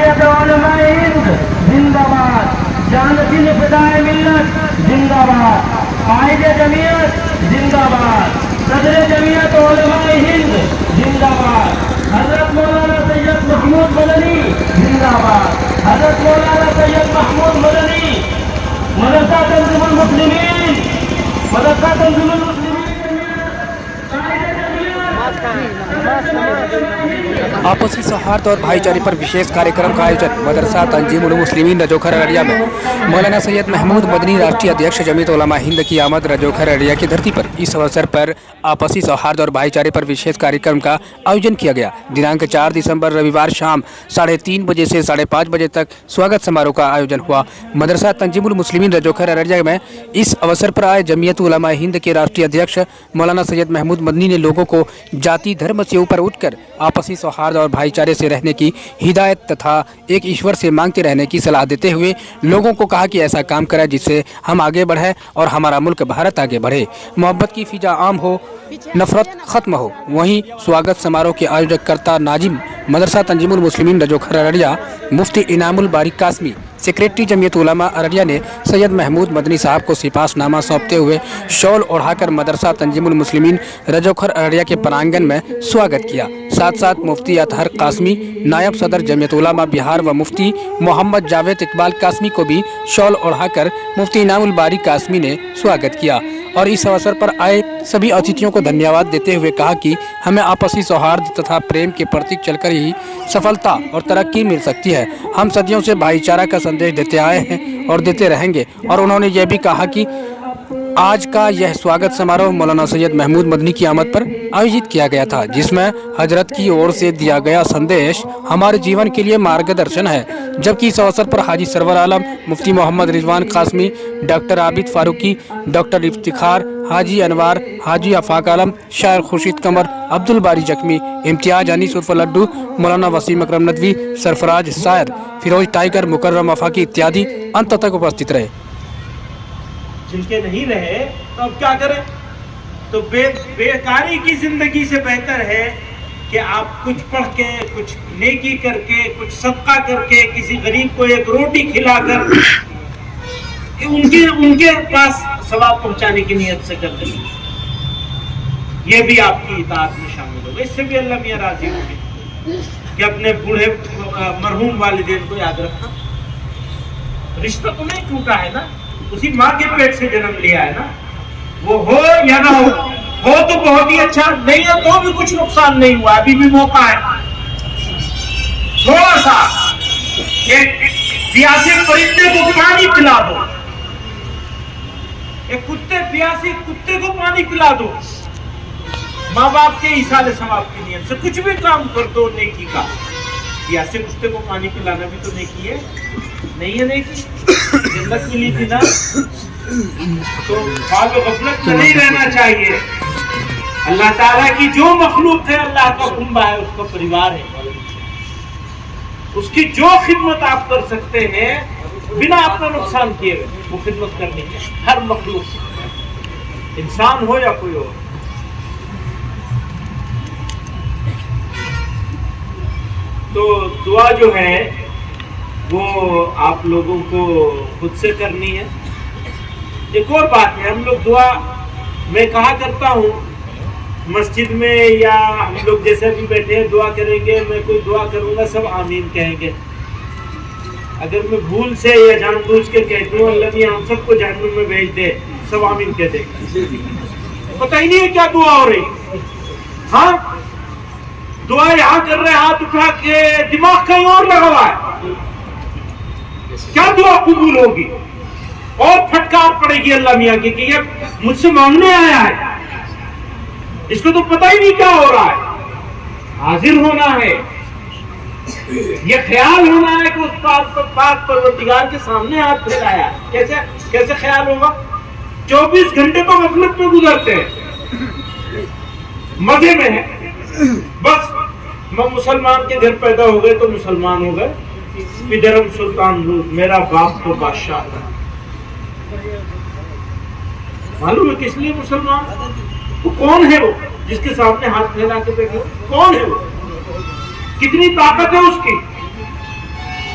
قائد علماء ہند زندہ باد، جانشین فدائے ملت زندہ باد، قائد جمعیت زندہ باد، صدر جمعیت علماء ہند زندہ باد، حضرت مولانا سید محمود مدنی زندہ باد، حضرت مولانا سید محمود مدنی، مدرسہ تنظیم المسلمین، مدرسہ تنظیم المسلمین، آپسی سوہارد اور بھائی چارے پر وشیش کاریہ کا آیوجن مدرسہ تنظیم المسلمین رجوکھر ارریا میں مولانا سید محمود مدنی راشٹریہ ادھیکش جمعیت علماء ہند کی آمد رجوکھر ارریا کی دھرتی پر۔ اس اوسر پر آپسی سوہارد اور بھائی چارے پر وشیش کاریہ کا آیوجن کیا گیا۔ دنانک 4 دسمبر رویوار شام 3:30 بجے سے 5:30 بجے تک سواگت سماروہ کا آیوجن ہوا۔ مدرسہ تنظیم المسلمین رجوکھر ارریا میں اس اوسر پر آئے جمعیت علماء ہند کے راشٹریہ ادھیکش مولانا سید محمود مدنی نے لوگوں کو جاتی دھرم سے اوپر اٹھ کر آپسی سوہارد اور بھائی چارے سے رہنے کی ہدایت تتھا ایک ایشور سے مانگتے رہنے کی صلاح دیتے ہوئے لوگوں کو کہا کہ ایسا کام کریں جس سے ہم آگے بڑھیں اور ہمارا ملک بھارت آگے بڑھے، محبت کی فضا عام ہو، نفرت ختم ہو۔ وہیں سواگت سماروہ کے آیوجک کرتا ناظم مدرسہ تنظیم المسلمین رجوکھر ارریا مفتی انعام الباری قاسمی، سیکریٹری جمعیت علماء ارریا نے سید محمود مدنی صاحب کو سپاس نامہ سونپتے ہوئے شال اڑھا کر مدرسہ تنظیم المسلمین رجوکھر ارریا کے پرانگن میں سواگت کیا۔ ساتھ ساتھ مفتی اطہر قاسمی، نائب صدر جمعیت علماء بہار و مفتی محمد جاوید اقبال قاسمی کو بھی شال اڑھا کر مفتی انعام الباری قاسمی نے سواگت کیا اور اس اوسر پر آئے سبھی اتھیوں کو دھنیہ واد دیتے ہوئے کہا کہ ہمیں آپسی سوہارد تتھا پریم کے پرتیک چل کر ہی سفلتا اور ترقی مل سکتی ہے۔ ہم صدیوں سے بھائی چارہ کا سندیش دیتے آئے ہیں اور دیتے رہیں گے۔ اور انہوں نے یہ بھی کہا کہ آج کا یہ سواگت سماروہ مولانا سید محمود مدنی کی آمد پر آیوجت کیا گیا تھا، جس میں حضرت کی اور سے دیا گیا سندیش ہمارے جیون کے لیے مارگ درشن ہے۔ جبکہ اس اوسر پر حاجی سرور عالم، مفتی محمد رضوان قاسمی، ڈاکٹر عابد فاروقی، ڈاکٹر افتخار، حاجی انوار، حاجی آفاق عالم، شاعر خورشید قمر، عبد الباری جخمی، امتیاز انیس عرف لڈو، مولانا وسیم اکرم ندوی، سرفراز سائر، فیروز ٹائیگر، مکرم افاقی اتیادی انت تک اپستھت رہے۔ جن کے نہیں رہے تو اب کیا کریں؟ تو بیکاری کی زندگی سے بہتر ہے کہ آپ کچھ پڑھ کے، کچھ نیکی کر کے، کچھ صدقہ کر کے، کسی غریب کو ایک روٹی کھلا کر ان کے پاس ثواب پہنچانے کی نیت سے کر دیں، یہ بھی آپ کی اطاعت میں شامل ہوگا۔ اس سے بھی اللہ میاں راضی ہوگی کہ اپنے بوڑھے مرحوم والدین کو یاد رکھنا۔ رشتہ تو نہیں ٹوٹا ہے نا، اسی ماں کے پیٹ سے جنم لیا ہے نا، وہ ہو یا نہ ہو تو بہت ہی اچھا، نہیں ہے تو بھی کچھ نقصان نہیں ہوا، ابھی بھی موقع ہے۔ تھوڑا سا ایک پیاسے پرندے کو پانی پلا دو، ایک پیاسے کتے کو پانی پلا دو، ماں باپ کے ایصال ثواب کی نیت سے کچھ بھی کام کر دو نیکی کا۔ پیاسے کتے کو پانی پلانا بھی تو نیکی ہے، نہیں ہے نیکی؟ جنت ملی تھی نا، تو خواب و غفلت میں نہیں رہنا چاہیے۔ اللہ تعالیٰ کی جو مخلوق ہے اللہ کا کنبہ ہے، اس کا پریوار ہے، اس کی جو خدمت آپ کر سکتے ہیں بنا اپنا نقصان کیے ہوئے وہ خدمت کرنی ہے۔ ہر مخلوق، انسان ہو یا کوئی ہو۔ تو دعا جو ہے وہ آپ لوگوں کو خود سے کرنی ہے۔ ایک اور بات ہے، ہم لوگ دعا میں کہا کرتا ہوں مسجد میں، یا ہم لوگ جیسے ابھی بیٹھے ہیں دعا کریں گے، میں کوئی دعا کروں گا سب آمین کہیں گے۔ اگر میں بھول سے یا جان بوجھ کے کہتا ہوں اللہ میاں ہم سب کو جہنم میں بھیج دے، سب آمین کہہ دے گا، پتہ ہی نہیں ہے کیا دعا ہو رہی۔ ہاں دعا یہاں کر رہے، ہاتھ اٹھا کے دماغ کہیں اور لگا ہوا ہے، کیا دعا قبول ہوگی؟ اور پھٹکار پڑے گی اللہ میاں کی کہ یہ مجھ سے مانگنے آیا ہے، اس کو تو پتہ ہی نہیں کیا ہو رہا ہے۔ حاضر ہونا ہے، یہ خیال ہونا ہے کہ اس پاک پروردگار کے سامنے ہاتھ پھیلایا۔ کیسے خیال ہوگا؟ 24 گھنٹے تو غفلت میں گزرتے ہیں، مزے میں ہے، بس میں مسلمان کے گھر پیدا ہو گئے تو مسلمان ہو گئے، پدرم سلطان ہوں، میرا باپ تو بادشاہ تھا۔ معلوم ہے کس لیے مسلمان؟ وہ کون ہے وہ جس کے سامنے ہاتھ پھیلا کے بیٹھے؟ کون ہے وہ؟ کتنی طاقت ہے اس کی؟